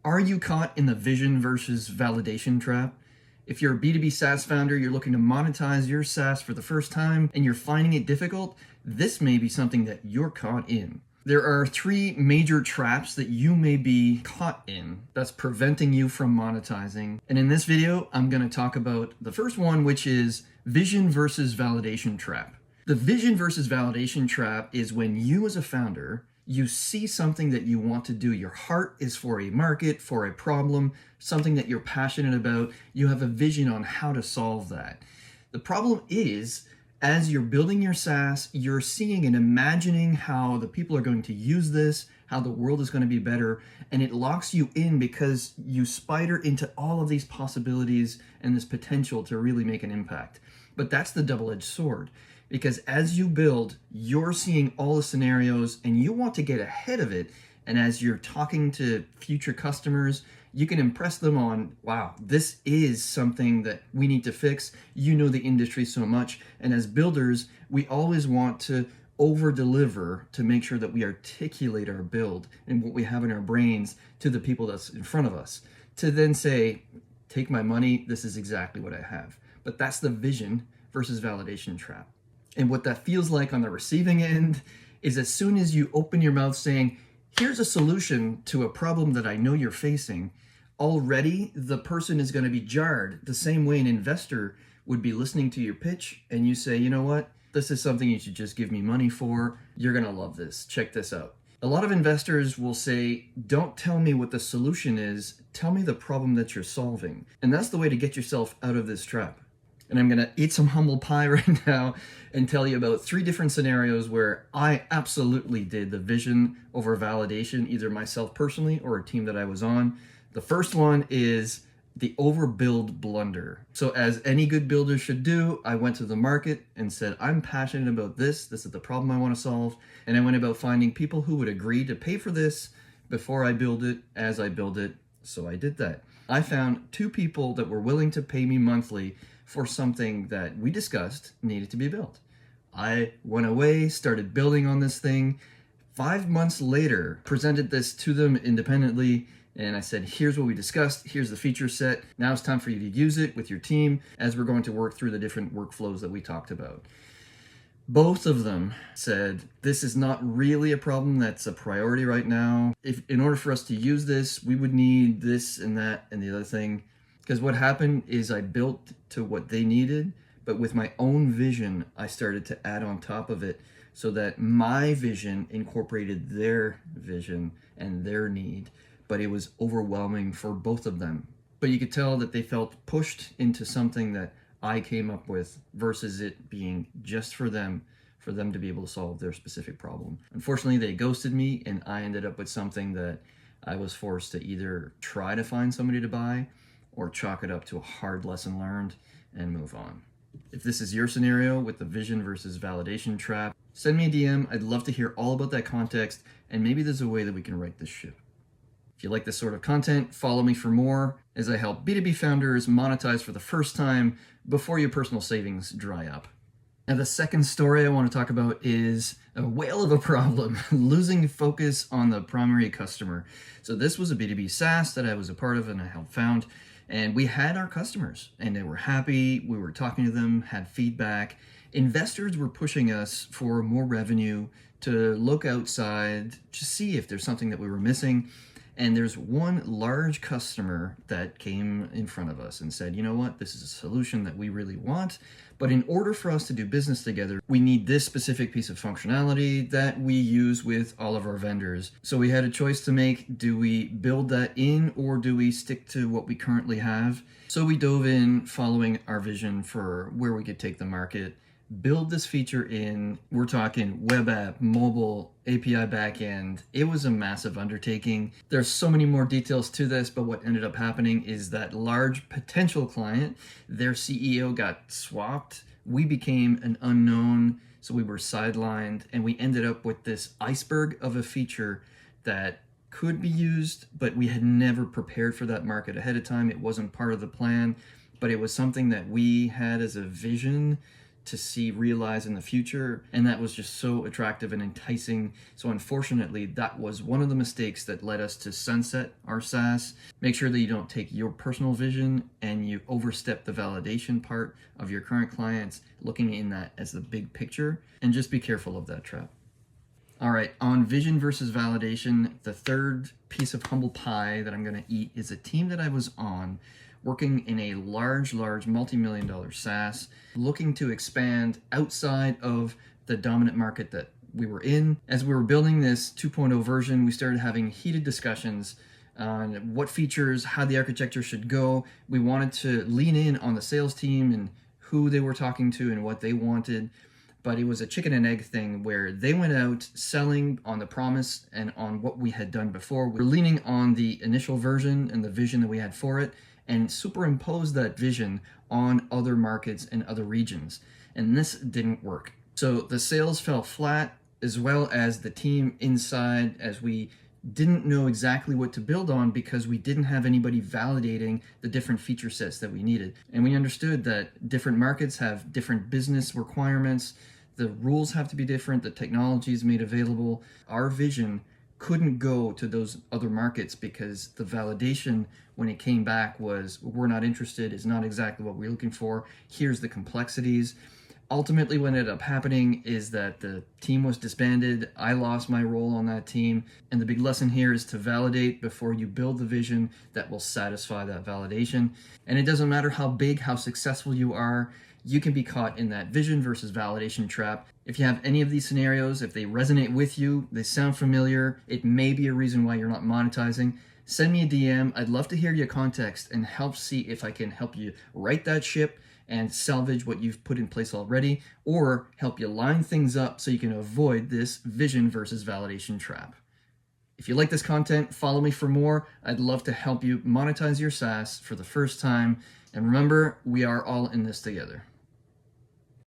Are you caught in the vision versus validation trap? If you're a B2B SaaS founder, you're looking to monetize your SaaS for the first time, and you're finding it difficult, this may be something that you're caught in. There are three major traps that you may be caught in that's preventing you from monetizing. And in this video, I'm going to talk about the first one, which is vision versus validation trap. The vision versus validation trap is when you as a founder, you see something that you want to do. Your heart is for a market, for a problem, something that you're passionate about. You have a vision on how to solve that. The problem is, as you're building your SaaS, you're seeing and imagining how the people are going to use this, how the world is going to be better, and it locks you in because you spider into all of these possibilities and this potential to really make an impact. But that's the double-edged sword. Because as you build, you're seeing all the scenarios and you want to get ahead of it. And as you're talking to future customers, you can impress them on, wow, this is something that we need to fix. You know the industry so much. And as builders, we always want to over-deliver to make sure that we articulate our build and what we have in our brains to the people that's in front of us. To then say, take my money, this is exactly what I have. But that's the vision versus validation trap. And what that feels like on the receiving end is as soon as you open your mouth saying, here's a solution to a problem that I know you're facing, already the person is going to be jarred the same way an investor would be listening to your pitch and you say, you know what, this is something you should just give me money for. You're going to love this. Check this out. A lot of investors will say, don't tell me what the solution is. Tell me the problem that you're solving. And that's the way to get yourself out of this trap. And I'm going to eat some humble pie right now and tell you about three different scenarios where I absolutely did the vision over validation, either myself personally or a team that I was on. The first one is the overbuild blunder. So as any good builder should do, I went to the market and said, I'm passionate about this. This is the problem I want to solve. And I went about finding people who would agree to pay for this before I build it, as I build it. So I did that. I found two people that were willing to pay me monthly for something that we discussed needed to be built. I went away, started building on this thing. 5 months later, presented this to them independently, and I said, here's what we discussed, here's the feature set, now it's time for you to use it with your team as we're going to work through the different workflows that we talked about. Both of them said, this is not really a problem that's a priority right now. If in order for us to use this, we would need this and that and the other thing. Because what happened is I built to what they needed, but with my own vision, I started to add on top of it so that my vision incorporated their vision and their need, but it was overwhelming for both of them. But you could tell that they felt pushed into something that I came up with versus it being just for them to be able to solve their specific problem. Unfortunately, they ghosted me and I ended up with something that I was forced to either try to find somebody to buy or chalk it up to a hard lesson learned and move on. If this is your scenario with the vision versus validation trap, send me a DM. I'd love to hear all about that context, and maybe there's a way that we can right this ship. If you like this sort of content, follow me for more as I help B2B founders monetize for the first time before your personal savings dry up. Now, the second story I want to talk about is a whale of a problem, losing focus on the primary customer. So this was a B2B SaaS that I was a part of and I helped found. And we had our customers and they were happy. We were talking to them, had feedback. Investors were pushing us for more revenue, to look outside, to see if there's something that we were missing. And there's one large customer that came in front of us and said, you know what, this is a solution that we really want, but in order for us to do business together, we need this specific piece of functionality that we use with all of our vendors. So we had a choice to make. Do we build that in or do we stick to what we currently have? So we dove in following our vision for where we could take the market, build this feature in. We're talking web app, mobile, API backend. It was a massive undertaking. There's so many more details to this, but what ended up happening is that large potential client, their CEO got swapped. We became an unknown, so we were sidelined, and we ended up with this iceberg of a feature that could be used, but we had never prepared for that market ahead of time. It wasn't part of the plan, but it was something that we had as a vision to see realize in the future, and that was just so attractive and enticing. So unfortunately, that was one of the mistakes that led us to sunset our SaaS. Make sure that you don't take your personal vision and you overstep the validation part of your current clients, looking in that as the big picture, and just be careful of that trap. All right, on vision versus validation, the third piece of humble pie that I'm going to eat is a team that I was on working in a large multi-million-dollar SaaS, looking to expand outside of the dominant market that we were in. As we were building this 2.0 version, we started having heated discussions on what features, how the architecture should go. We wanted to lean in on the sales team and who they were talking to and what they wanted. But it was a chicken and egg thing where they went out selling on the promise and on what we had done before. We're leaning on the initial version and the vision that we had for it and superimpose that vision on other markets and other regions. And this didn't work. So the sales fell flat, as well as the team inside, as we didn't know exactly what to build on because we didn't have anybody validating the different feature sets that we needed. And we understood that different markets have different business requirements. The rules have to be different. The technology is made available. Our vision couldn't go to those other markets because the validation when it came back was, we're not interested, is not exactly what we're looking for. Here's the complexities. Ultimately, what ended up happening is that the team was disbanded. I lost my role on that team. And the big lesson here is to validate before you build the vision that will satisfy that validation. And it doesn't matter how big, how successful you are, you can be caught in that vision versus validation trap. If you have any of these scenarios, if they resonate with you, they sound familiar, it may be a reason why you're not monetizing, send me a DM. I'd love to hear your context and help see if I can help you right that ship and salvage what you've put in place already, or help you line things up so you can avoid this vision versus validation trap. If you like this content, follow me for more. I'd love to help you monetize your SaaS for the first time. And remember, we are all in this together.